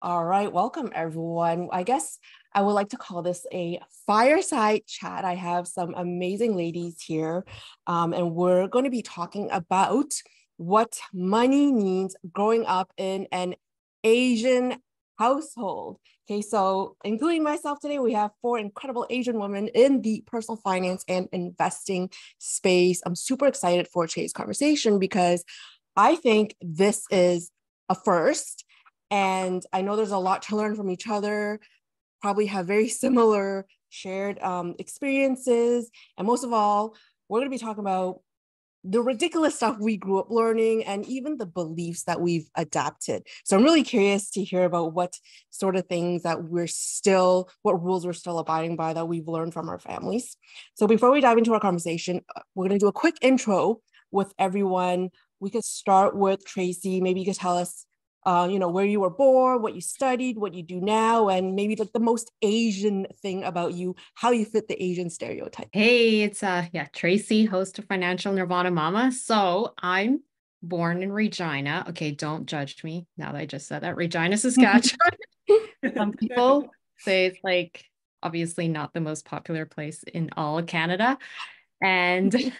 All right, welcome everyone. I guess I would like to call this a fireside chat. I have some amazing ladies here, and we're going to be talking about what money means growing up in an Asian household. Okay, so including myself today, we have four incredible Asian women in the personal finance and investing space. I'm super excited for today's conversation because I think this is a first. And I know there's a lot to learn from each other, probably have very similar shared experiences. And most of all, we're going to be talking about the ridiculous stuff we grew up learning and even the beliefs that we've adapted. So I'm really curious to hear about what sort of things that what rules we're still abiding by that we've learned from our families. So before we dive into our conversation, we're going to do a quick intro with everyone. We could start with Tracy. Maybe you could tell us where you were born, what you studied, what you do now, and maybe like the most Asian thing about you, how you fit the Asian stereotype. Hey, it's Tracy, host of Financial Nirvana Mama. So I'm born in Regina. Okay, don't judge me now that I just said that. Regina, Saskatchewan. Some people say it's like obviously not the most popular place in all of Canada. And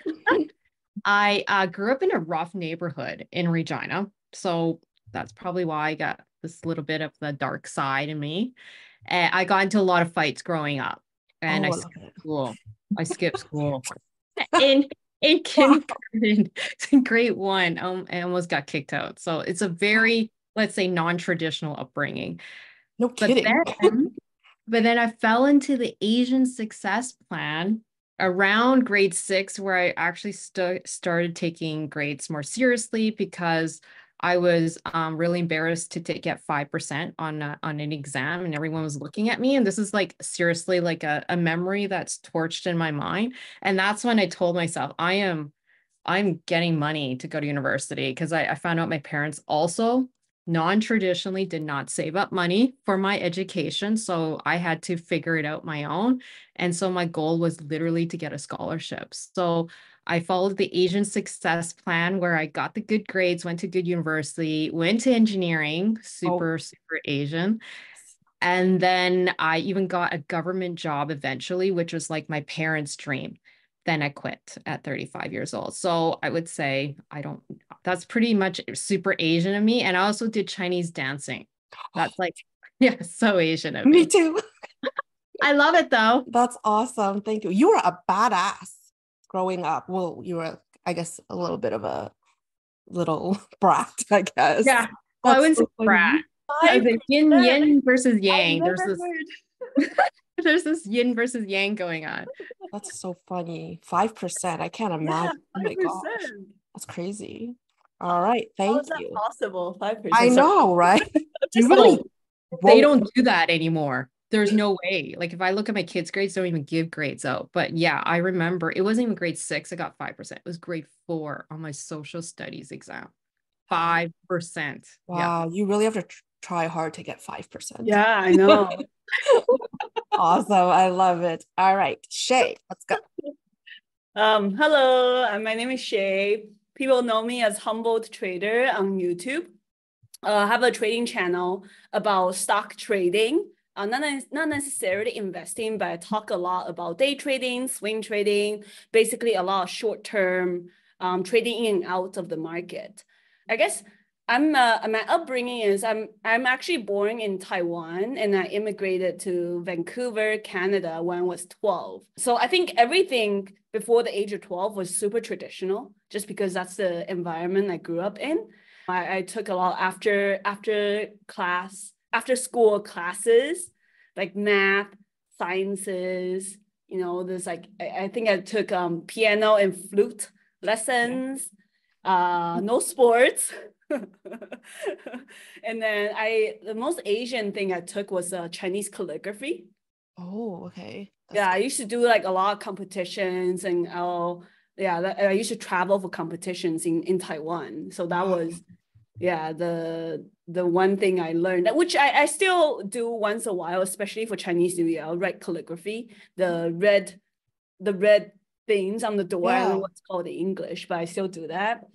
I grew up in a rough neighborhood in Regina. So that's probably why I got this little bit of the dark side in me. And I got into a lot of fights growing up, and I skipped school. I skipped school in kindergarten, in grade one. I almost got kicked out. So it's a very, let's say, non-traditional upbringing. No kidding. But then I fell into the Asian success plan around grade six, where I actually started taking grades more seriously because I was really embarrassed to get 5% on an exam, and everyone was looking at me. And this is like seriously like a memory that's torched in my mind. And that's when I told myself, I'm getting money to go to university, because I found out my parents also non-traditionally did not save up money for my education. So I had to figure it out my own. And so my goal was literally to get a scholarship. So I followed the Asian success plan, where I got the good grades, went to good university, went to engineering, super Asian. And then I even got a government job eventually, which was like my parents' dream. Then I quit at 35 years old. So I would say that's pretty much super Asian of me. And I also did Chinese dancing. That's like, yeah, so Asian of me. Me too. I love it though. That's awesome. Thank you. You were a badass growing up. Well, you were, I guess, a little bit of a little brat, I guess. Yeah. Well, I wouldn't say brat. I was like yin versus yang. There's this yin versus yang going on. That's so funny. 5%. I can't imagine. Oh my gosh. That's crazy. All right. Thank you. Possible. 5%. I know, right? They don't do that anymore. There's no way. Like if I look at my kids' grades, they don't even give grades out. But yeah, I remember it wasn't even grade 6. I got 5%. It was grade 4 on my social studies exam. 5%. Wow. Yeah. You really have to try hard to get 5%. Yeah, I know. Awesome. I love it. All right. Shay, let's go. Hello, my name is Shay. People know me as Humbled Trader on YouTube. I have a trading channel about stock trading. Not necessarily investing, but I talk a lot about day trading, swing trading, basically a lot of short-term trading in and out of the market. I guess my upbringing is I'm actually born in Taiwan, and I immigrated to Vancouver, Canada when I was 12. So I think everything before the age of 12 was super traditional, just because that's the environment I grew up in. I took a lot after school classes like math, sciences. There's like I think I took piano and flute lessons. No sports. And then the most Asian thing I took was Chinese calligraphy. Oh, okay. I used to do like a lot of competitions, and I used to travel for competitions in Taiwan. So that was the one thing I learned, which I still do once a while, especially for Chinese New Year. I'll write calligraphy, the red things on the door. I don't know what's called in English, but I still do that.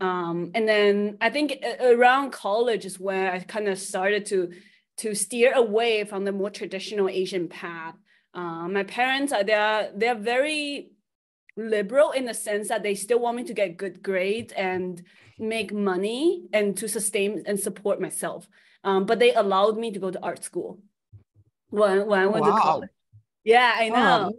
And then I think around college is where I kind of started to to steer away from the more traditional Asian path. My parents are they're very liberal in the sense that they still want me to get good grades and make money and to sustain and support myself. But they allowed me to go to art school when I went to college. Yeah, I know.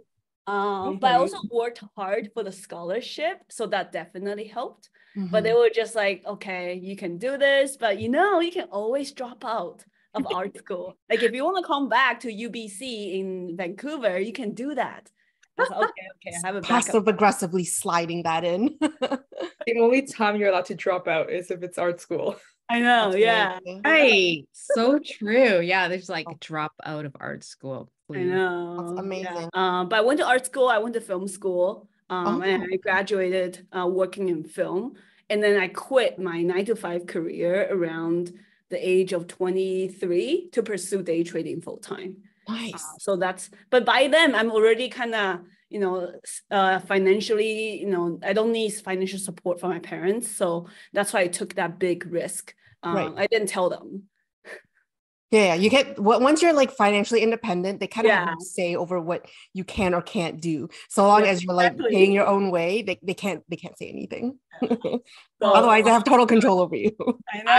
But I also worked hard for the scholarship, so that definitely helped. But they were just like, okay, you can do this, but you can always drop out of art school. Like if you want to come back to UBC in Vancouver, you can do that. I was like, okay, I have a backup. Passive aggressively sliding that in. The only time you're allowed to drop out is if it's art school. I know, yeah. Right. So true. Yeah, there's like drop out of art school. Please. I know. That's amazing. Yeah. But I went to art school, I went to film school, and I graduated working in film. And then I quit my 9-to-5 career around the age of 23 to pursue day trading full time. Nice. But by then I'm already kind of, financially, I don't need financial support from my parents. So that's why I took that big risk. Right. I didn't tell them. Yeah, you get once you're like financially independent, they kind of have to say over what you can or can't do. So long as you're like paying your own way, they can't say anything. Otherwise, they have total control over you. I know.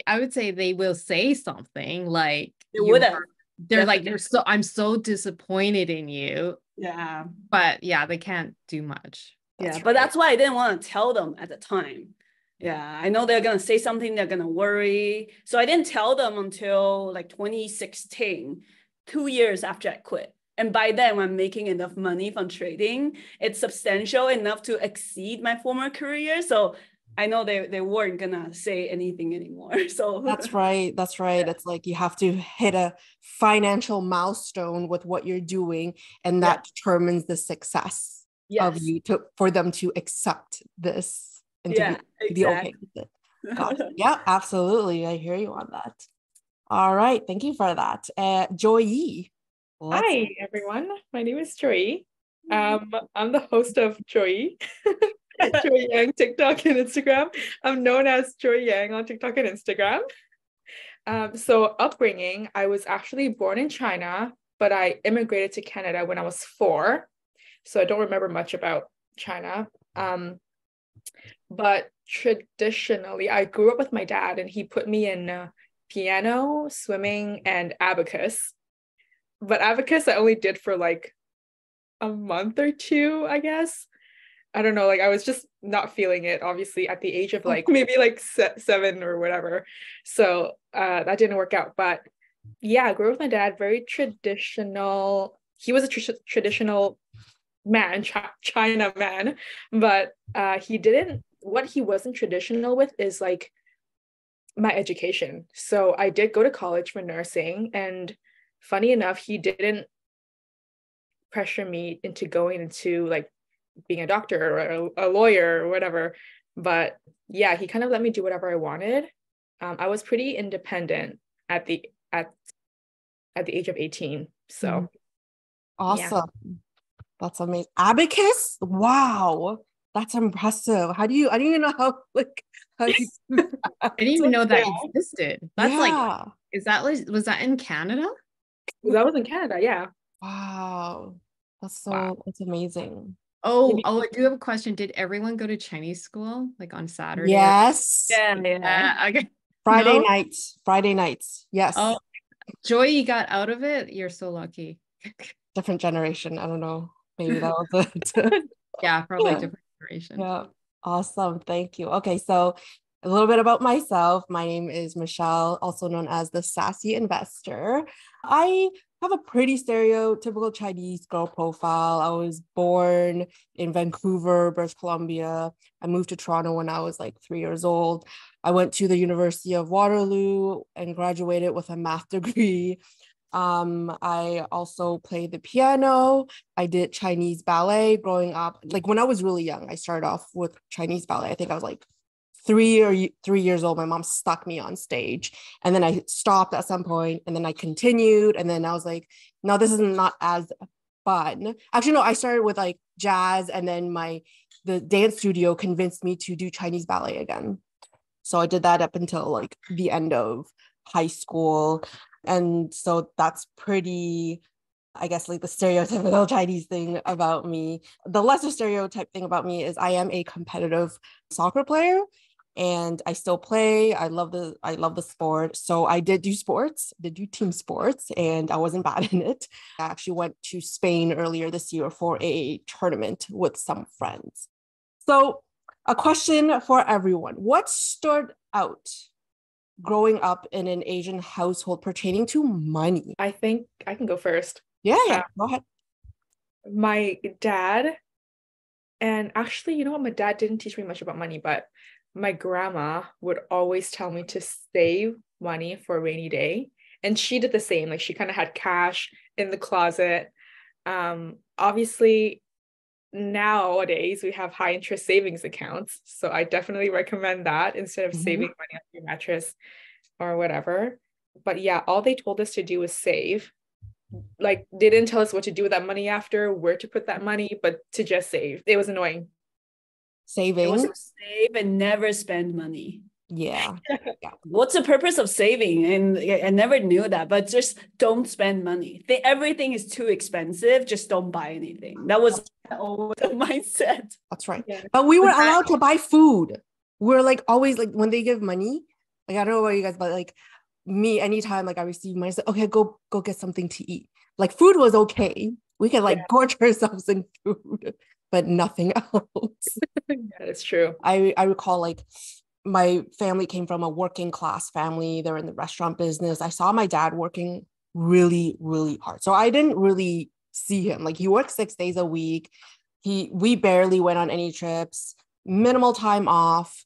I would say they will say something like they would have. They're like, I'm so disappointed in you. Yeah. But yeah, they can't do much. But that's why I didn't want to tell them at the time. Yeah, I know they're going to say something, they're going to worry. So I didn't tell them until like 2016, 2 years after I quit. And by then, I'm making enough money from trading. It's substantial enough to exceed my former career. So I know they weren't going to say anything anymore. So That's right. Yeah. It's like you have to hit a financial milestone with what you're doing. And that determines the success of you for them to accept this. And to be okay with it. Yeah, absolutely. I hear you on that. All right. Thank you for that. Joyee. Hi, everyone. My name is Joyee. I'm the host of Joyee. Joyee Yang TikTok and Instagram. I'm known as Joyee Yang on TikTok and Instagram. So upbringing, I was actually born in China, but I immigrated to Canada when I was 4. So I don't remember much about China. But traditionally, I grew up with my dad and he put me in piano, swimming, and abacus. But abacus I only did for like a month or 2, I guess. I don't know, like I was just not feeling it, obviously, at the age of like maybe like 7 or whatever. So that didn't work out. But yeah, I grew up with my dad, very traditional. He was a traditional man, China man, but what he wasn't traditional with is like my education. So I did go to college for nursing, and funny enough, he didn't pressure me into going into like being a doctor or a lawyer or whatever. But yeah, he kind of let me do whatever I wanted. I was pretty independent at the age of 18. So awesome. Yeah. That's amazing. Abacus? Wow. That's impressive. I didn't even know how you I didn't even know that existed. That's was that in Canada? That was in Canada, yeah. Wow. That's amazing. Oh, I do have a question. Did everyone go to Chinese school like on Saturday? Yes. Yeah. Okay. Friday nights. Yes. Oh, Joyee got out of it. You're so lucky. Different generation. I don't know. Maybe that was it. Yeah, probably different generation. Yeah. Awesome. Thank you. Okay. So a little bit about myself. My name is Michelle, also known as the Sassy Investor. I have a pretty stereotypical Chinese girl profile. I was born in Vancouver, British Columbia. I moved to Toronto when I was like 3 years old. I went to the University of Waterloo and graduated with a math degree. I also played the piano. I did Chinese ballet growing up. Like when I was really young, I started off with Chinese ballet. I think I was like 3 years old. My mom stuck me on stage, and then I stopped at some point, and then I continued, and then I was like, no, this is not as fun. Actually, no, I started with like jazz, and then the dance studio convinced me to do Chinese ballet again. So I did that up until like the end of high school. And so that's pretty, I guess, like the stereotypical Chinese thing about me. The lesser stereotype thing about me is I am a competitive soccer player and I still play. I love the sport. So I did do sports, did do team sports, and I wasn't bad in it. I actually went to Spain earlier this year for a tournament with some friends. So a question for everyone. What stood out growing up in an Asian household pertaining to money? I think I can go first. Yeah, go ahead. My dad, and actually, you know what? My dad didn't teach me much about money, but my grandma would always tell me to save money for a rainy day. And she did the same. Like she kind of had cash in the closet. Obviously, nowadays we have high interest savings accounts. So I definitely recommend that instead of saving money on your mattress or whatever. But yeah, all they told us to do was save. Like they didn't tell us what to do with that money after, where to put that money, but to just save. It was annoying. Saving. It was to save and never spend money. Yeah. What's the purpose of saving? And I never knew that, but just don't spend money. Everything is too expensive. Just don't buy anything. That was always the mindset. That's right. Yeah. But we were allowed to buy food. We're like always like when they give money, like I don't know about you guys, but like me, anytime like I receive money, I say, okay, go get something to eat. Like food was okay. We could like gorge ourselves in food, but nothing else. Yeah, that's true. I recall like my family came from a working class family. They're in the restaurant business. I saw my dad working really, really hard. So I didn't really see him. Like he worked 6 days a week. We barely went on any trips, minimal time off,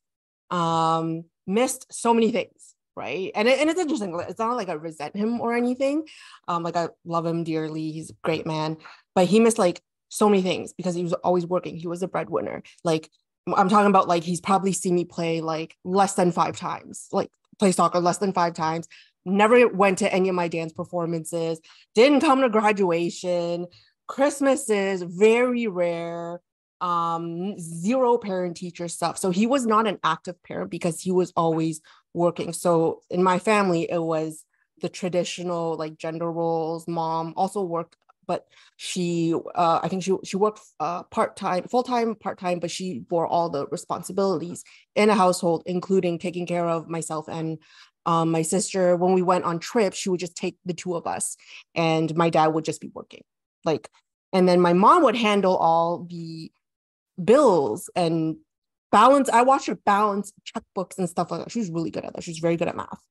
missed so many things, right? And it's interesting. It's not like I resent him or anything. Like I love him dearly. He's a great man, but he missed like so many things because he was always working. He was a breadwinner. Like I'm talking about like he's probably seen me play like less than 5 times, like play soccer less than 5 times. Never went to any of my dance performances, didn't come to graduation. Christmas is very rare. Zero parent teacher stuff. So he was not an active parent because he was always working. So in my family, it was the traditional like gender roles. Mom also worked, but she I think she worked part-time, full-time, part-time, but she bore all the responsibilities in a household, including taking care of myself and my sister. When we went on trips, she would just take the 2 of us and my dad would just be working. Like, and then my mom would handle all the bills and balance. I watched her balance checkbooks and stuff like that. She was really good at that. She was very good at math.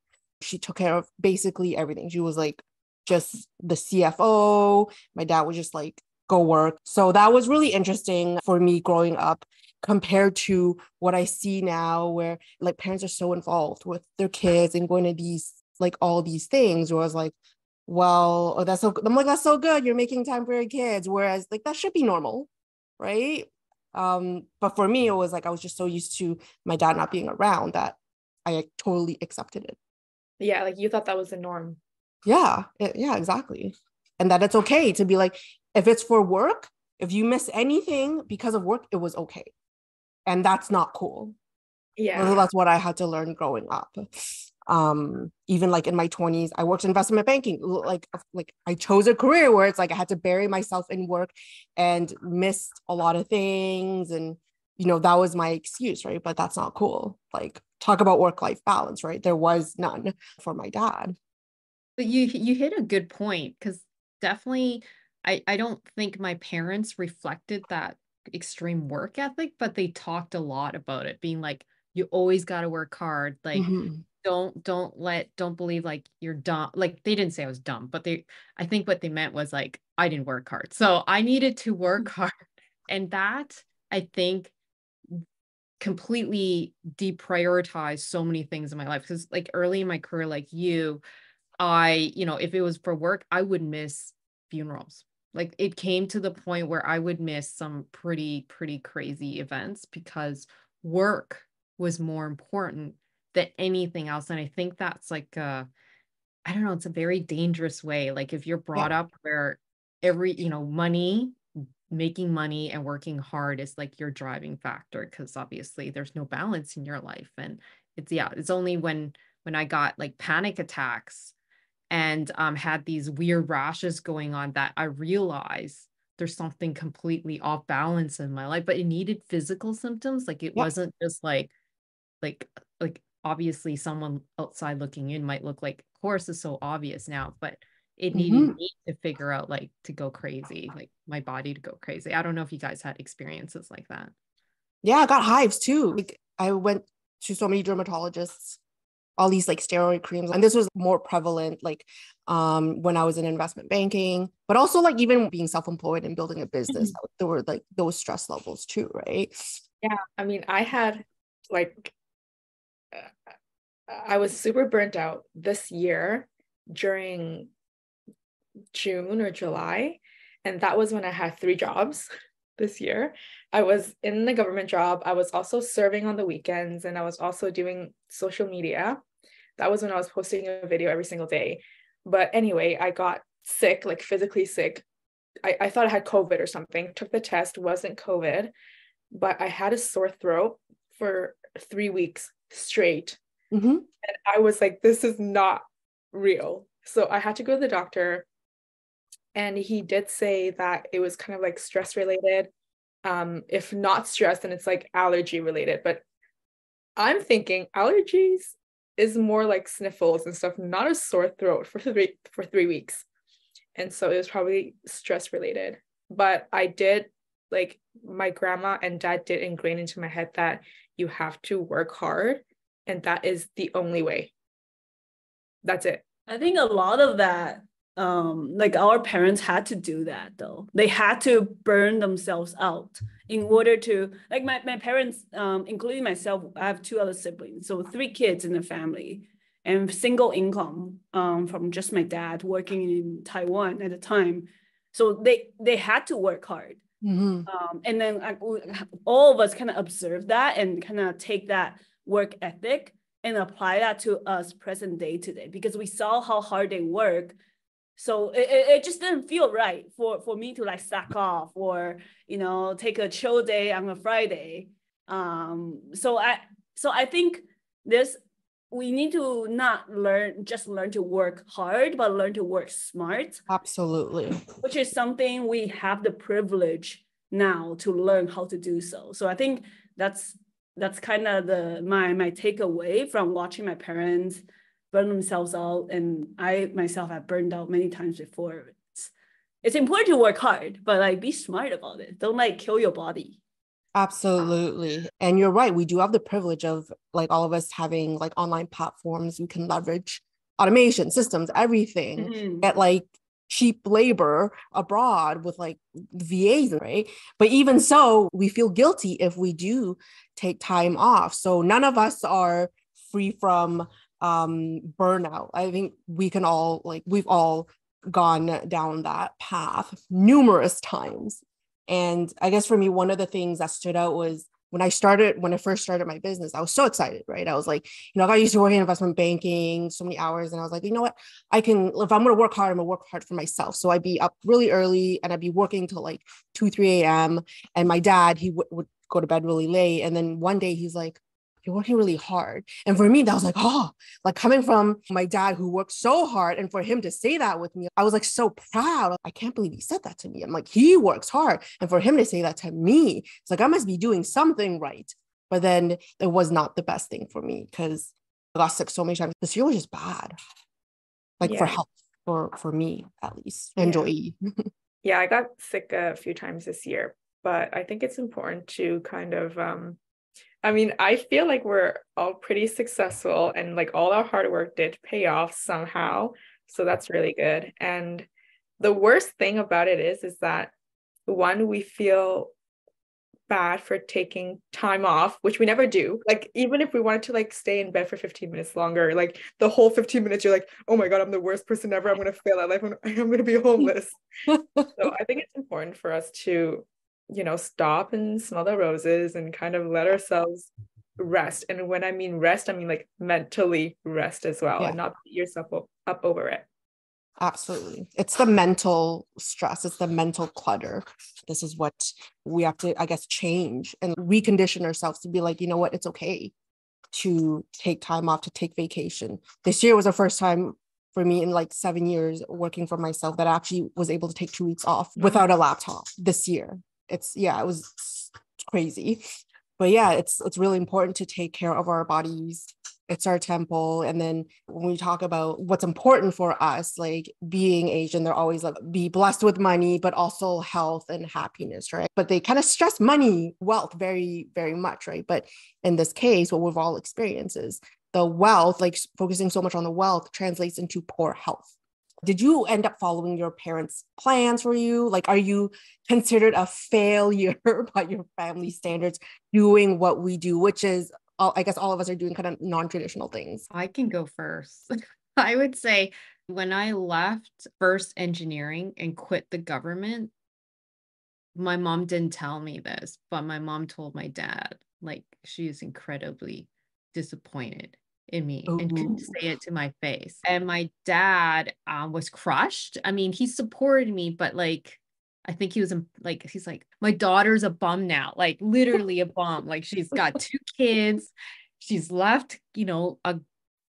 She took care of basically everything. She was like just the CFO. My dad would just like go work. So that was really interesting for me growing up compared to what I see now, where like parents are so involved with their kids and going to these like all these things. Where I was like, well, oh, that's so. I'm like, that's so good. You're making time for your kids. Whereas like that should be normal, right? But for me, it was like I was just so used to my dad not being around that I like, totally accepted it. Yeah, like you thought that was the norm. Yeah, yeah, exactly. And that it's okay to be like, if it's for work, if you miss anything because of work, it was okay. And that's not cool. Yeah. Well, that's what I had to learn growing up. Even like in my 20s, I worked in investment banking. Like I chose a career where it's like I had to bury myself in work and missed a lot of things. And, you know, that was my excuse, right? But that's not cool. Like talk about work-life balance, right? There was none for my dad. But you hit a good point, because definitely I don't think my parents reflected that extreme work ethic, but they talked a lot about it, being like, you always got to work hard. Like, don't believe like you're dumb. Like they didn't say I was dumb, but I think what they meant was like, I didn't work hard. So I needed to work hard. And that, I think, completely deprioritized so many things in my life. Because like early in my career, like you know, if it was for work, I would miss funerals. Like it came to the point where I would miss some pretty crazy events because work was more important than anything else. And I think that's like I don't know, it's a very dangerous way. Like if you're brought up where you know, making money and working hard is like your driving factor, because obviously there's no balance in your life. And it's only when when I got like panic attacks and had these weird rashes going on, that I realized there's something completely off balance in my life, but it needed physical symptoms. Like it wasn't just like obviously someone outside looking in might look like, of course, it's so obvious now, but it needed me to figure out, like, to go crazy, like my body to go crazy. I don't know if you guys had experiences like that. Yeah, I got hives too. Like I went to so many dermatologists, all these like steroid creams. And this was more prevalent like when I was in investment banking, but also like even being self-employed and building a business, there were like those stress levels too, right? Yeah, I mean, I had like, I was super burnt out this year during June or July. And that was when I had 3 jobs this year. I was in the government job. I was also serving on the weekends, and I was also doing social media. That was when I was posting a video every single day. But anyway, I got sick, like physically sick. I thought I had COVID or something. Took the test, wasn't COVID, but I had a sore throat for 3 weeks straight. And I was like, this is not real. So I had to go to the doctor. And he did say that it was kind of like stress related. If not stress, then it's like allergy related. But I'm thinking allergies is more like sniffles and stuff, not a sore throat for 3 weeks. And so it was probably stress related. But I did, like, my grandma and dad did ingrain into my head that you have to work hard, and that is the only way. That's it. I think a lot of that, like our parents had to do that though. They had to burn themselves out in order to, like my parents, including myself, I have 2 other siblings. So 3 kids in the family and single income from just my dad working in Taiwan at the time. So they had to work hard. And then all of us kind of observe that and kind of take that work ethic and apply that to us present day today, because we saw how hard they work. So it just didn't feel right for me to like slack off or, you know, take a chill day on a Friday. So I think we need to not learn to work hard, but learn to work smart. Absolutely. Which is something we have the privilege now to learn how to do so. So I think that's kind of my takeaway from watching my parents burn themselves out, and I myself have burned out many times before. It's important to work hard, but like be smart about it. Don't like kill your body. Absolutely. And you're right. We do have the privilege of like all of us having like online platforms. We can leverage automation systems, everything at like cheap labor abroad with like VAs, right? But even so, we feel guilty if we do take time off. So none of us are free from burnout. I think we can all we've all gone down that path numerous times. And I guess for me, one of the things that stood out was when I first started my business, I was so excited, right? I was like, I got used to working in investment banking so many hours. And I was like, you know what? if I'm going to work hard, I'm going to work hard for myself. So I'd be up really early and I'd be working till like 2, 3 a.m. And my dad, he would go to bed really late. And then one day he's like, you're working really hard. And for me, that was like, like coming from my dad who worked so hard, and for him to say that with me, I was like so proud. I can't believe he said that to me. I'm like, he works hard. And for him to say that to me, it's like, I must be doing something right. But then it was not the best thing for me because I got sick so many times. This year was just bad. Like for health, for me at least. And Joyee. Yeah, I got sick a few times this year, but I think it's important to kind of, I feel like we're all pretty successful and like all our hard work did pay off somehow. So that's really good. And the worst thing about it is that one, we feel bad for taking time off, which we never do. Like, even if we wanted to like stay in bed for 15 minutes longer, like the whole 15 minutes, you're like, oh my God, I'm the worst person ever. I'm going to fail at life. I'm going to be homeless. So I think it's important for us to, stop and smell the roses and kind of let ourselves rest. And when I mean rest, I mean like mentally rest as well, and not beat yourself up over it. Absolutely. It's the mental stress. It's the mental clutter. This is what we have to, I guess, change and recondition ourselves to be like, you know what, it's okay. to take time off, to take vacation. This year was the first time for me in like 7 years working for myself that I actually was able to take 2 weeks off without a laptop this year. It was crazy. But yeah, it's really important to take care of our bodies. It's our temple. And then when we talk about what's important for us, like being Asian, they're always like, be blessed with money, but also health and happiness, right? But they kind of stress money, wealth very, very much, right? But in this case, what we've all experienced is the wealth, like focusing so much on the wealth, translates into poor health. Did you end up following your parents' plans for you? Like, are you considered a failure by your family standards doing what we do, which is, I guess all of us are doing kind of non-traditional things? I can go first. I would say when I left first engineering and quit the government, my mom didn't tell me this, but my mom told my dad, like, she is incredibly disappointed in me and couldn't say it to my face. And my dad was crushed. I mean, he supported me, but like, I think he was like, he's like, my daughter's a bum now, like literally a bum. Like she's got 2 kids. She's left, a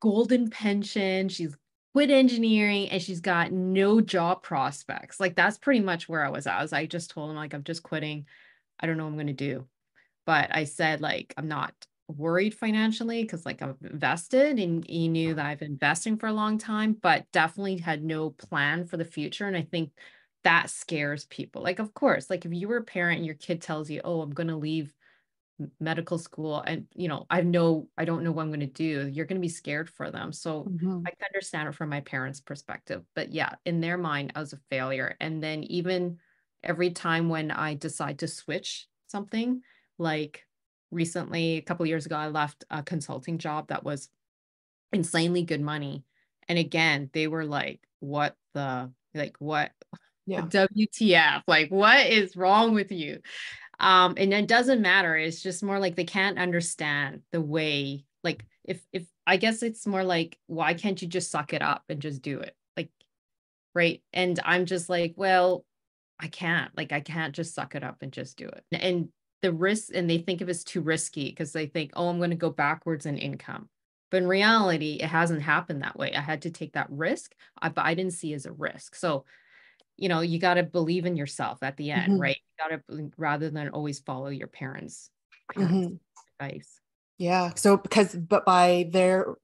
golden pension. She's quit engineering and she's got no job prospects. Like that's pretty much where I was at. I just told him like, I'm just quitting. I don't know what I'm going to do. But I said like, I'm not worried financially because like I've invested and he knew that I've been investing for a long time, but definitely had no plan for the future. And I think that scares people. Like, of course, like if you were a parent and your kid tells you, oh, I'm going to leave medical school and I don't know what I'm going to do, you're going to be scared for them. So I can understand it from my parents' perspective, but yeah, in their mind I was a failure. And then even every time when I decide to switch something, like recently a couple of years ago I left a consulting job that was insanely good money, and again they were like, what WTF, like what is wrong with you? And it doesn't matter. It's just more like they can't understand the way, like if I guess it's more like, why can't you just suck it up and just do it? Like, right. And I'm just like, well, I can't just suck it up and just do it. And the risk, and they think of it as too risky because they think, oh, I'm going to go backwards in income. But in reality, it hasn't happened that way. I had to take that risk, but I didn't see it as a risk. So you got to believe in yourself at the end, right? You got to, rather than always follow your parents' advice. Yeah. So but by their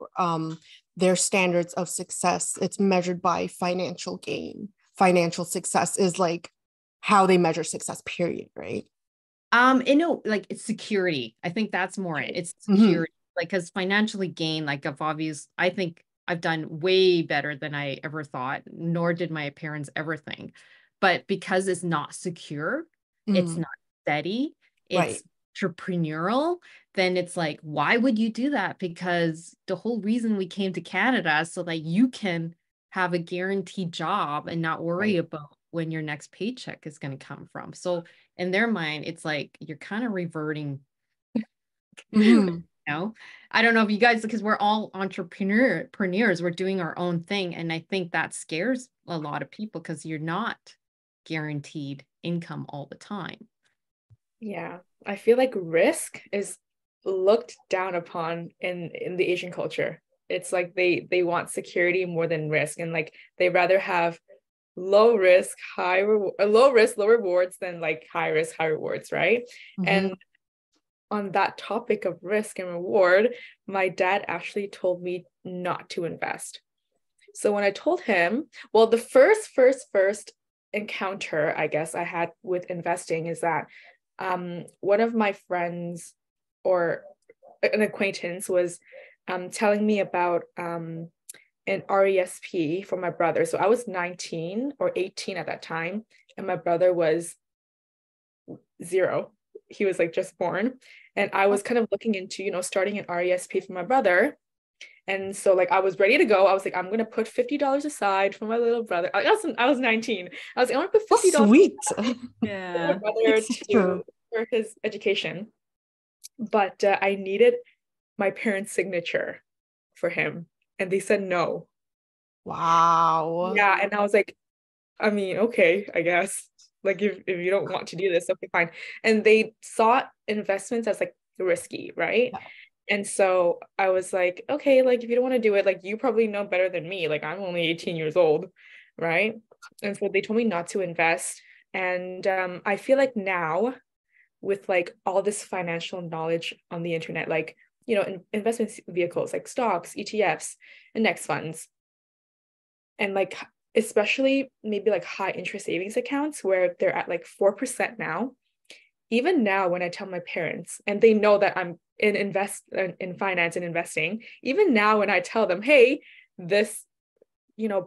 standards of success, it's measured by financial gain. Financial success is like how they measure success, period, right? Like it's security. I think that's more it. It's security. Like, because financially gain, like I think I've done way better than I ever thought, nor did my parents ever think. But because it's not secure, it's not steady, it's entrepreneurial, then it's like, why would you do that? Because the whole reason we came to Canada is so that you can have a guaranteed job and not worry about when your next paycheck is going to come from. So in their mind, it's like you're kind of reverting. I don't know if you guys, because we're all entrepreneurs, we're doing our own thing. And I think that scares a lot of people because you're not guaranteed income all the time. Yeah, I feel like risk is looked down upon in the Asian culture. It's like they want security more than risk, and like they rather have low risk, low rewards than like high risk, high rewards, right? And on that topic of risk and reward, my dad actually told me not to invest. So when I told him, well, the first encounter I guess I had with investing is that one of my friends or an acquaintance was telling me about an RESP for my brother. So I was 19 or 18 at that time, and my brother was 0. He was like just born. And I was kind of looking into, starting an RESP for my brother. And so like I was ready to go. I was like, I'm gonna put $50 aside for my little brother. I was 19. I was like, I want to put $50 sweet. For my brother for his education. But I needed my parents' signature for him. And they said no. Wow. Yeah. And I was like, I mean, okay, I guess. Like if you don't want to do this, okay, fine. And they saw investments as like risky, right? And so I was like, okay, like if you don't want to do it, like you probably know better than me. Like I'm only 18 years old, right? And so they told me not to invest. And I feel like now with like all this financial knowledge on the internet, like, investment vehicles like stocks, ETFs, index funds, and like especially maybe like high interest savings accounts where they're at like 4% now. Even now when I tell my parents and they know that I'm in finance and investing, even now when I tell them, hey, this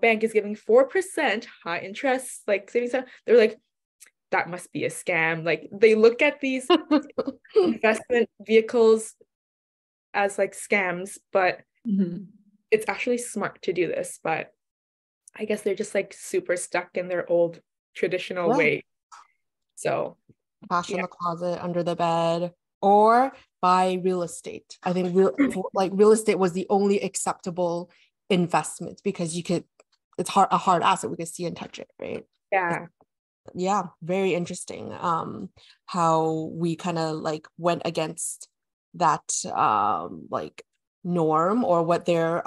bank is giving 4% high interest like savings, they're like, that must be a scam. Like they look at these investment vehicles as like scams, but it's actually smart to do this. But I guess they're just like super stuck in their old traditional way. So cash in the closet, under the bed, or buy real estate. I think real estate was the only acceptable investment because it's a hard asset. We could see and touch it, right? Yeah, very interesting. How we kind of like went against that like norm or what they're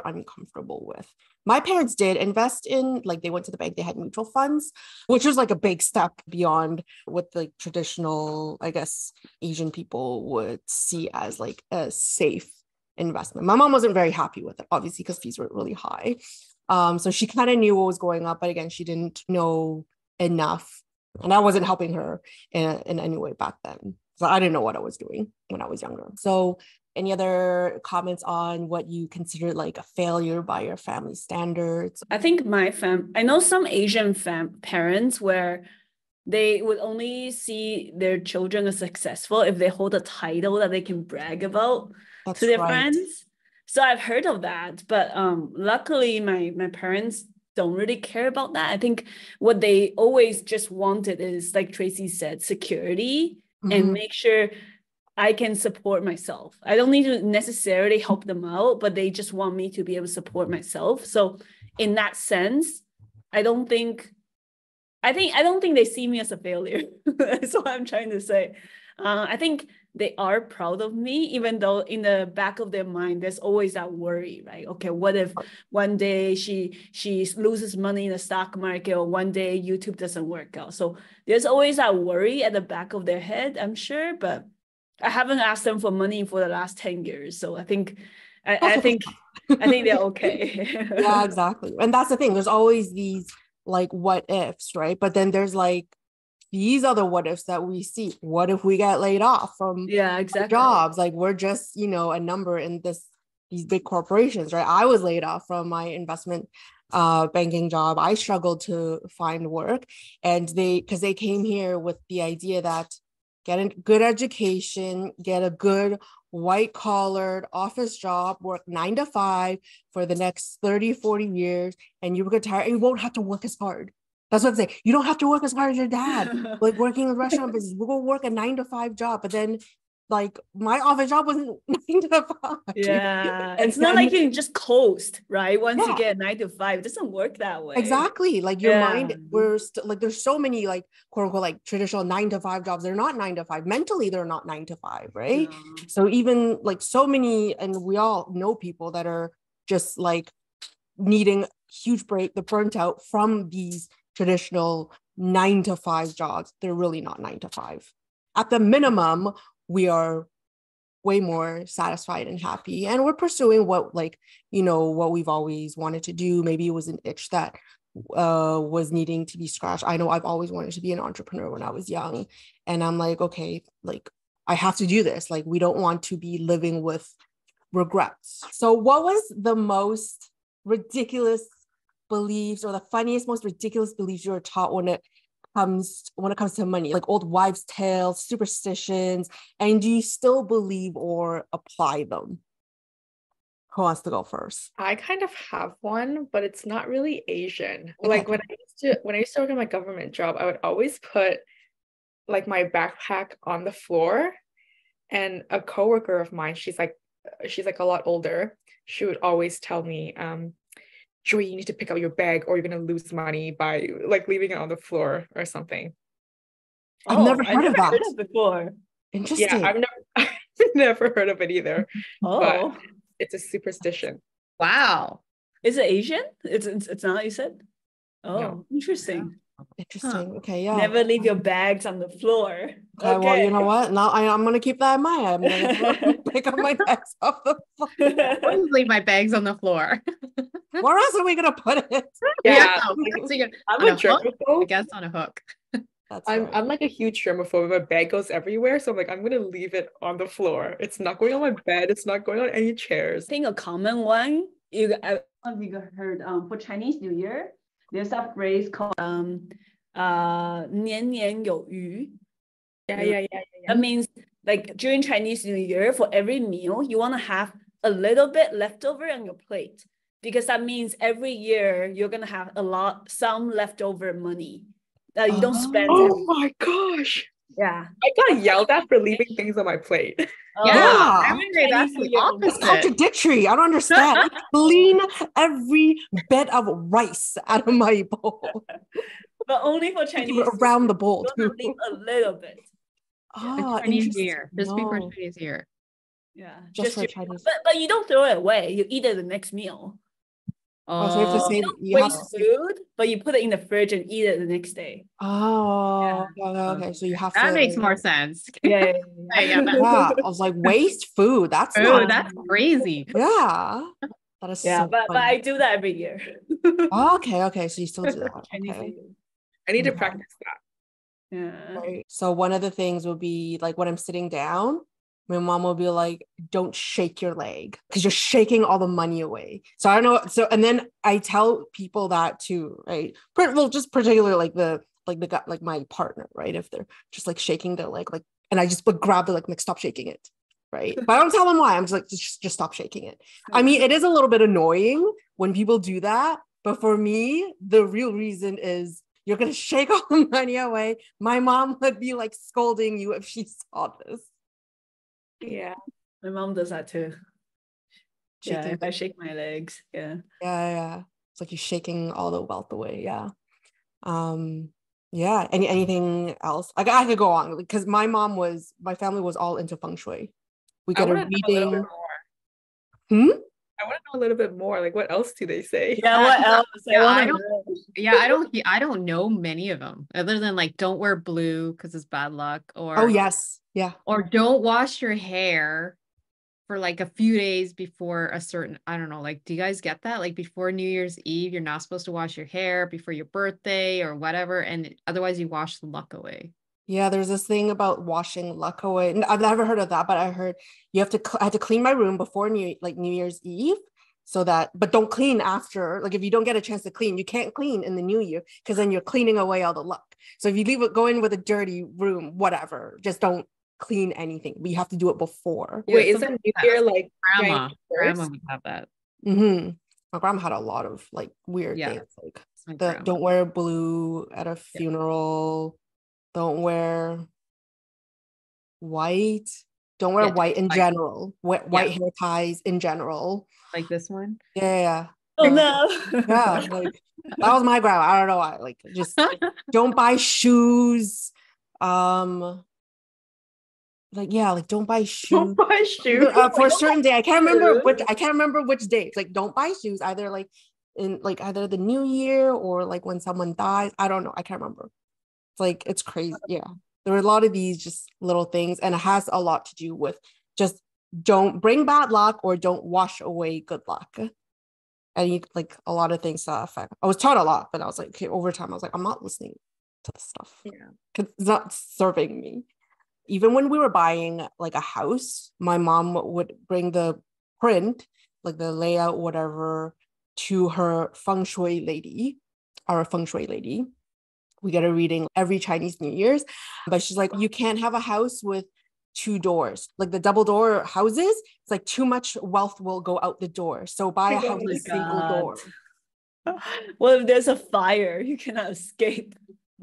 uncomfortable with. My parents did invest in, like, they went to the bank, they had mutual funds, which was like a big step beyond what the traditional, I guess, Asian people would see as like a safe investment. My mom wasn't very happy with it, obviously, because fees were really high. So she kind of knew what was going up, but again, she didn't know enough. And I wasn't helping her in any way back then. So I didn't know what I was doing when I was younger. So any other comments on what you consider like a failure by your family standards? I think I know some Asian parents where they would only see their children as successful if they hold a title that they can brag about to their friends. So I've heard of that, but luckily my parents don't really care about that. I think what they always just wanted is, like Tracy said, security and make sure I can support myself. I don't need to necessarily help them out, but they just want me to be able to support myself. So in that sense, I don't think they see me as a failure. That's what I'm trying to say. I think they are proud of me, even though in the back of their mind, there's always that worry, right? Okay, what if one day she loses money in the stock market, or one day YouTube doesn't work out? So there's always that worry at the back of their head, I'm sure, but I haven't asked them for money for the last 10 years. So I think they're okay. Yeah, exactly. And that's the thing. There's always these like what ifs, right? But then there's like these other what ifs that we see. What if we get laid off from jobs? Like we're just, a number in these big corporations, right? I was laid off from my investment banking job. I struggled to find work, and because they came here with the idea that get a good education, get a good white-collared office job, work 9 to 5 for the next 30, 40 years, and you retire, and you won't have to work as hard. That's what I'm saying. You don't have to work as hard as your dad, like working in the restaurant business. We'll go work a 9 to 5 job, but then like my office job wasn't 9 to 5. Yeah. It's not like you can just coast, right? Once you get 9 to 5, it doesn't work that way. Exactly. Like your mind, we're still like, there's so many like quote unquote like traditional 9 to 5 jobs. They're not 9 to 5. Mentally, they're not 9 to 5, right? So even like so many, and we all know people that are just like needing huge break, the burnt out from these traditional 9 to 5 jobs. They're really not 9 to 5. At the minimum, we are way more satisfied and happy, and we're pursuing what what we've always wanted to do. Maybe it was an itch that was needing to be scratched. I know I've always wanted to be an entrepreneur when I was young, and I'm like, okay, like I have to do this. Like we don't want to be living with regrets. So what was the most ridiculous beliefs, or the funniest, most ridiculous beliefs you were taught when it comes to money, like old wives' tales, superstitions, and do you still believe or apply them? Who wants to go first? I kind of have one, but it's not really Asian. Okay. Like when I used to work in my government job, I would always put like my backpack on the floor, and a coworker of mine, she's like a lot older. She would always tell me, Joyee, you need to pick up your bag or you're going to lose money by like leaving it on the floor or something. I've never heard of that before. Interesting. Yeah, I've never Never heard of it either. Oh, But it's a superstition. Wow. is it Asian? It's not, you said? Oh, No. interesting. Interesting. Okay, yeah. Never leave your bags on the floor. Okay, well, you know what? Now I'm gonna keep that in mind. I'm gonna pick up my bags off the floor. I always leave my bags on the floor. Where else are we gonna put it? Yeah, So I'm on a a hook? I germaphobe. guess on a hook. That's I'm right. I'm like a huge germaphobe. My bag goes everywhere, so I'm like, I'm gonna leave it on the floor. It's not going on my bed. It's not going on any chairs. I think a common one, I don't know if you heard, for Chinese New Year, there's a phrase called 年年有余. Yeah. That means like during Chinese New Year, for every meal, you want to have a little bit left over on your plate, because that means every year you're gonna have some leftover money that you don't spend. Oh my gosh. Yeah. I got yelled at for leaving things on my plate. Yeah, Yeah. I would say that's the Chinese New Year. It's opposite. contradictory. I don't understand. I clean every bit of rice out of my bowl. But only for Chinese New Year, Around the bowl you too. want to leave a little bit. Ah, Chinese interesting. New Year, just before No, Chinese New Year. Yeah. just for your- Chinese. But you don't throw it away. You eat it the next meal. Oh, so you have to Oh, say You you have waste to. food, but you put it in the fridge and eat it the next day. Oh, okay. So you have that to. makes more sense. Yeah. Yeah. Yeah, I was like, waste food. That's Oh, not. that's crazy. Yeah, that is Yeah, so but funny. I do that every year. Okay. So you still do that. Chinese Okay. New Year. I need to Yeah. practice that. Yeah. Right. So one of the things would be like when I'm sitting down, my mom will be like, don't shake your leg because you're shaking all the money away. So I don't know. So, and then I tell people that too, right? Well, just particularly like the guy, like my partner, right? If they're just like shaking their leg, like, and I just would grab the like stop shaking it. Right. But I don't tell them why. I'm just like, just stop shaking it. I mean, it is a little bit annoying when people do that. But for me, the real reason is you're going to shake all the money away. My mom would be like scolding you if she saw this. Yeah. My mom does that too. Yeah, Shaking. if I shake my legs. Yeah. Yeah. It's like you're shaking all the wealth away. Yeah. Yeah. Anything else? Like I could go on because my family was all into feng shui. We I get a want to know a little reading. bit more. Hmm? I want to know a little bit more. Like, what else do they say? Yeah, what else? Yeah, wanna I don't- know. Yeah, I don't know many of them other than like don't wear blue because it's bad luck, or Oh, yes. Yeah. or don't wash your hair for like a few days before a certain, I don't know, like do you guys get that? Like before New Year's Eve, you're not supposed to wash your hair before your birthday or whatever, and otherwise you wash the luck away. Yeah, there's this thing about washing luck away. I've never heard of that, but I heard you have to. I had to clean my room before New Year's Eve, so that. But don't clean after. Like if you don't get a chance to clean, you can't clean in the New Year because then you're cleaning away all the luck. So if you go in with a dirty room, whatever, just don't clean anything. But you have to do it before. Wait, Yeah, is that New Year like Grandma January 1st? would have that. Mm-hmm. My grandma had a lot of like weird Yeah. things, like It's my grandma. don't wear blue at a funeral. Don't wear white. Don't wear Yeah, white in like- general. White hair ties in general. Like this one. Yeah. Oh no. Yeah. Like that was my grandma. I don't know why. Like just don't buy shoes. Like don't buy shoes. Don't buy shoes. For a certain day. I can't remember which days. Like don't buy shoes either like in like either the new year or like when someone dies. I don't know. I can't remember. It's like it's crazy. Yeah. There were a lot of these just little things, and it has a lot to do with just don't bring bad luck or don't wash away good luck. And you like a lot of things to that effect. I was taught a lot, but I was like, okay, over time, I was like, I'm not listening to this stuff. Yeah. Because it's not serving me. Even when we were buying like a house, my mom would bring the print, like the layout, whatever, to her feng shui lady, our feng shui lady. We get a reading every Chinese New Year's, but she's like, you can't have a house with 2 doors, like the double door houses. It's like too much wealth will go out the door. So buy a Oh house my with single God. door. Well, if there's a fire, you cannot escape.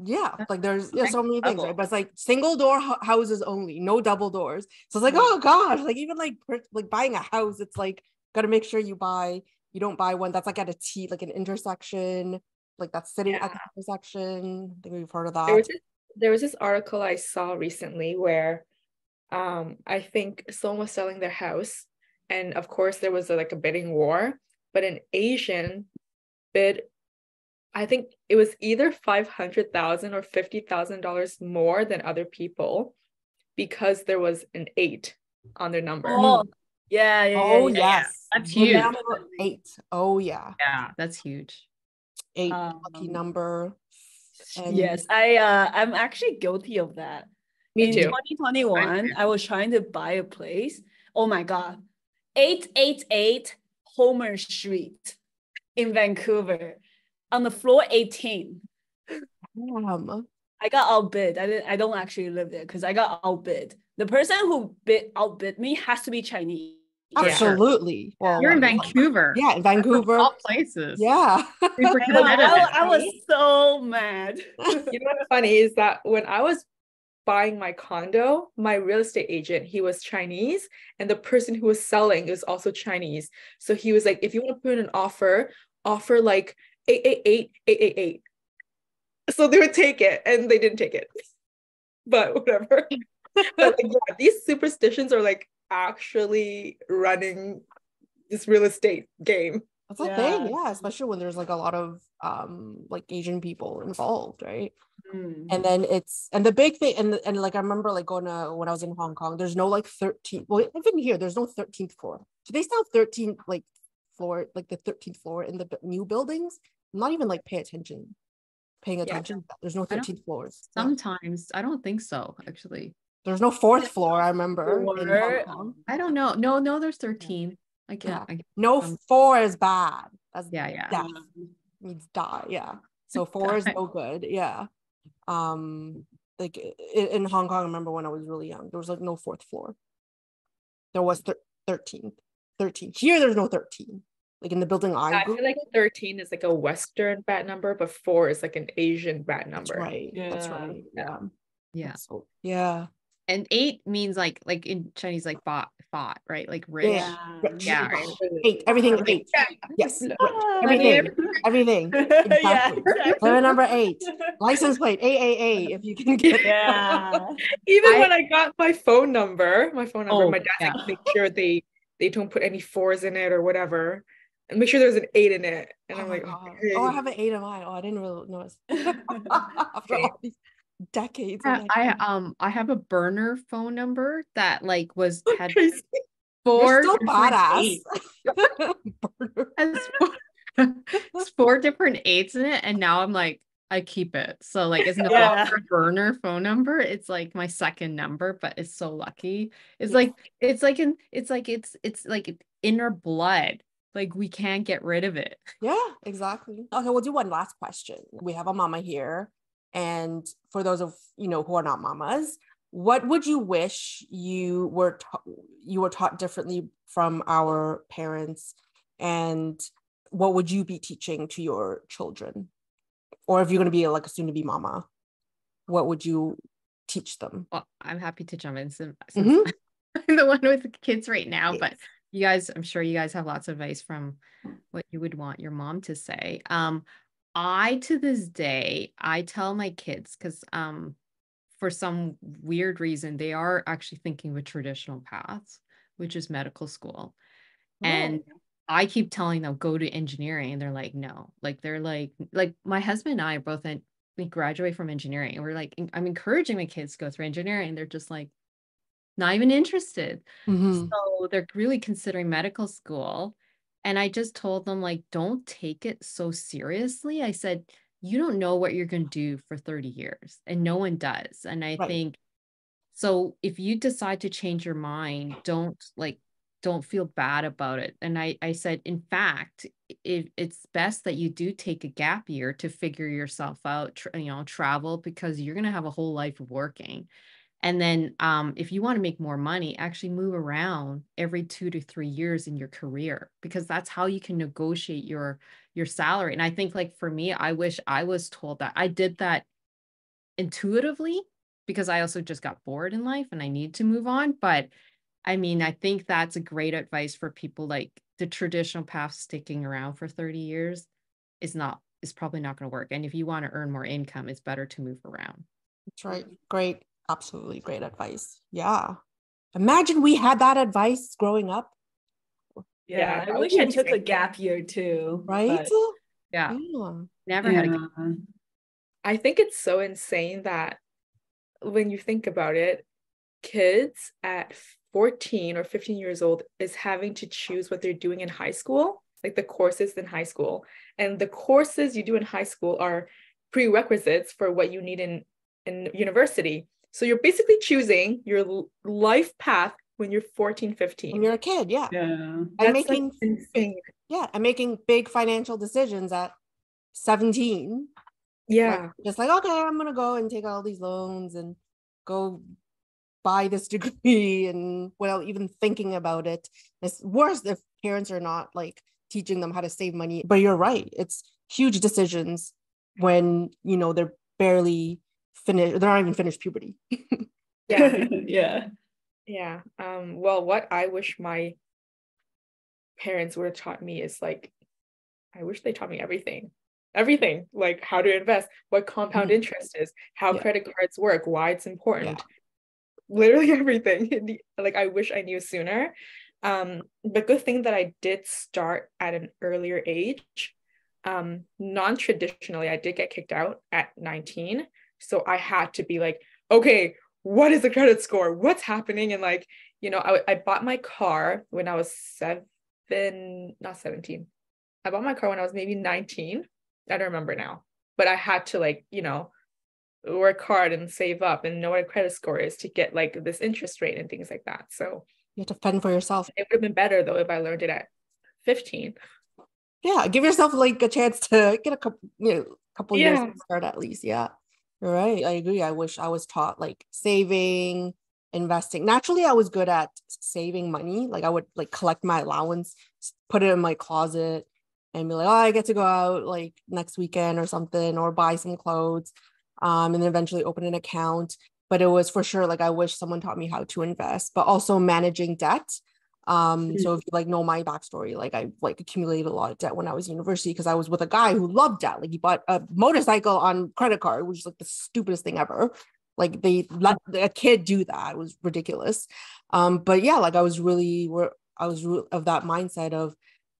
Yeah, like there's so many things, Double. right? But it's like single door houses only, no double doors. So it's like, oh gosh, like even like buying a house, it's like got to make sure you don't buy one that's like at a T, like an intersection, like that's sitting at the intersection. I think we've heard of that. There was this article I saw recently where I think someone was selling their house, and of course there was like a bidding war, but an Asian bid, I think it was either 500,000 or $50,000 more than other people because there was an 8 on their number. Oh, yeah. Oh, yes. That's The huge. number 8. Oh, yeah. Yeah, that's huge. 8, lucky number. And Yes, I'm actually guilty of that. Me In too. 2021, I was trying to buy a place. Oh my God. 888 Homer Street in Vancouver on the floor 18. I got outbid. I don't actually live there because I got outbid. The person who outbid me has to be Chinese. Absolutely. Well, You're in Vancouver. Yeah, in Vancouver. All places. Yeah. Super I know, competitive. I was so mad. You know what's funny is that when I was buying my condo, my real estate agent, he was Chinese, and the person who was selling is also Chinese. So he was like, if you want to put in an offer like 888. So they would take it, and they didn't take it. But whatever. But like, yeah, these superstitions are like actually running this real estate game. That's a thing, yeah, especially when there's like a lot of like Asian people involved, right? And then and the big thing, and like I remember like going to, when I was in Hong Kong, there's no like 13, well, even here there's no 13th floor. Do they still have 13 like floor, like the 13th floor in the new buildings? I'm not even like paying attention. There's no 13th floors. Sometimes I don't think so, actually. There's no 4th floor, I remember, in Hong Kong. I don't know. No, there's 13. I can't. No, 4 is bad. That's yeah. Means die. Yeah. So 4 is no good. Yeah. Like in Hong Kong, I remember when I was really young, there was like no 4th floor. There was 13. Here there's no 13. Like in the building I feel like 13 is like a Western bad number, but 4 is like an Asian bad number. That's right. Yeah. That's right. Yeah. So, yeah. And 8 means like in Chinese, like fought, right? Like rich. Yeah. Right? 8. Everything 8. Yes. Everything. Yeah, Exactly. exactly. Letter number 8. License plate AAA. If you can get Even when I got my phone number, my dad's like, make sure they don't put any 4s in it or whatever, and make sure there's an 8 in it. And I'm like, okay. I have an 8 in mine. I didn't really notice. After all these decades. I have a burner phone number that like had You're 4 still badass. It's 4 different 8s in it, and now I'm like, I keep it. So like it's no longer a burner phone number. It's like my second number, but it's so lucky. It's like inner blood. Like we can't get rid of it. Yeah, exactly. Okay, we'll do one last question. We have a mama here. And for those of who are not mamas, what would you wish you were taught differently from our parents, and what would you be teaching to your children? Or if you're going to be like a soon-to-be mama, what would you teach them? Well, I'm happy to jump in since I'm the one with the kids right now, but you guys, I'm sure you guys have lots of advice from what you would want your mom to say. To this day, I tell my kids, because for some weird reason, they are actually thinking with traditional paths, which is medical school. And I keep telling them, go to engineering. And they're like, no. Like, they're like my husband and I are both we graduate from engineering. And we're like, I'm encouraging my kids to go through engineering. They're just like, not even interested. So they're really considering medical school. And I just told them, like, don't take it so seriously. I said, you don't know what you're going to do for 30 years, and no one does. And I think, so if you decide to change your mind, don't feel bad about it. And I said, in fact, it's best that you do take a gap year to figure yourself out, travel, because you're going to have a whole life of working. And then if you want to make more money, actually move around every 2 to 3 years in your career, because that's how you can negotiate your salary. And I think, like, for me, I wish I was told that. I did that intuitively because I also just got bored in life and I need to move on. But I mean, I think that's a great advice for people. Like, the traditional path, sticking around for 30 years is probably not going to work. And if you want to earn more income, it's better to move around. That's right. Great. Absolutely great advice. Yeah. Imagine we had that advice growing up, Yeah, I that wish would I be took a amazing. gap year too. right? But Yeah. Yeah. Never had a yeah. I think it's so insane that when you think about it, kids at 14 or 15 years old is having to choose what they're doing in high school, like the courses in high school. And the courses you do in high school are prerequisites for what you need in university. So you're basically choosing your life path when you're 14, When 15. you're a kid, yeah. Yeah. And That's making like insane. and making big financial decisions at 17. Yeah. Like, just like, okay, I'm gonna go and take all these loans and go buy this degree, and without even thinking about it. It's worse if parents are not like teaching them how to save money. But you're right, it's huge decisions when they're barely finished, they're not even finished puberty. Yeah. Yeah. Yeah. Well, what I wish my parents would have taught me is like, I wish they taught me everything. Everything, like how to invest, what compound interest is, how credit cards work, why it's important. Literally everything. Like I wish I knew sooner. But good thing that I did start at an earlier age. Non-traditionally, I did get kicked out at 19. So I had to be like, okay, what is the credit score? What's happening? And like, I bought my car when I was not 17. I bought my car when I was maybe 19. I don't remember now. But I had to like, work hard and save up and know what a credit score is to get like this interest rate and things like that. So You have to fend for yourself. it would have been better though if I learned it at 15. Yeah, give yourself like a chance to get a couple years to start at least. Yeah, you're right. I agree. I wish I was taught like saving, investing. Naturally, I was good at saving money. Like I would like collect my allowance, put it in my closet, and be like, oh, I get to go out like next weekend or something, or buy some clothes, and then eventually open an account. But it was for sure like I wish someone taught me how to invest, but also managing debt. So if you like know my backstory, like I like accumulated a lot of debt when I was in university because I was with a guy who loved debt. Like he bought a motorcycle on credit card, which is like the stupidest thing ever. Like they let a kid do that. It was ridiculous. But yeah, like I was of that mindset of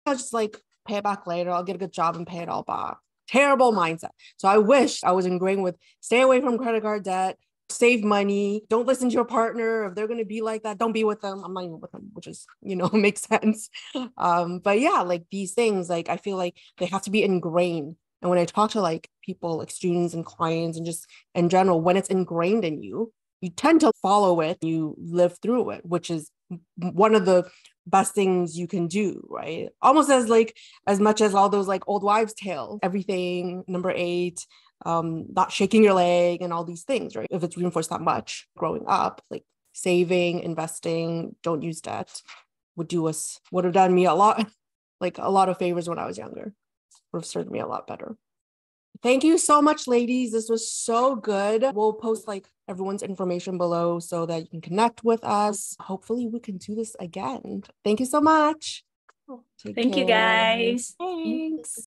I'll just like pay it back later. I'll get a good job and pay it all back. Terrible mindset. So I wish I was ingrained with stay away from credit card debt, save money, don't listen to your partner. If they're going to be like that, don't be with them. I'm not even with them, which is, makes sense. But yeah, like these things, like I feel like they have to be ingrained. And when I talk to like people, like students and clients and just in general, when it's ingrained in you, you tend to follow it, you live through it, which is one of the best things you can do, right? Almost as much as all those like old wives' tale, everything, number 8, not shaking your leg and all these things, right? If it's reinforced that much growing up, like saving, investing, don't use debt would have done me a lot of favors when I was younger, would have served me a lot better. Thank you so much, ladies. This was so good. We'll post like everyone's information below so that you can connect with us. Hopefully we can do this again. Thank you so much. Thank you, guys. Thanks.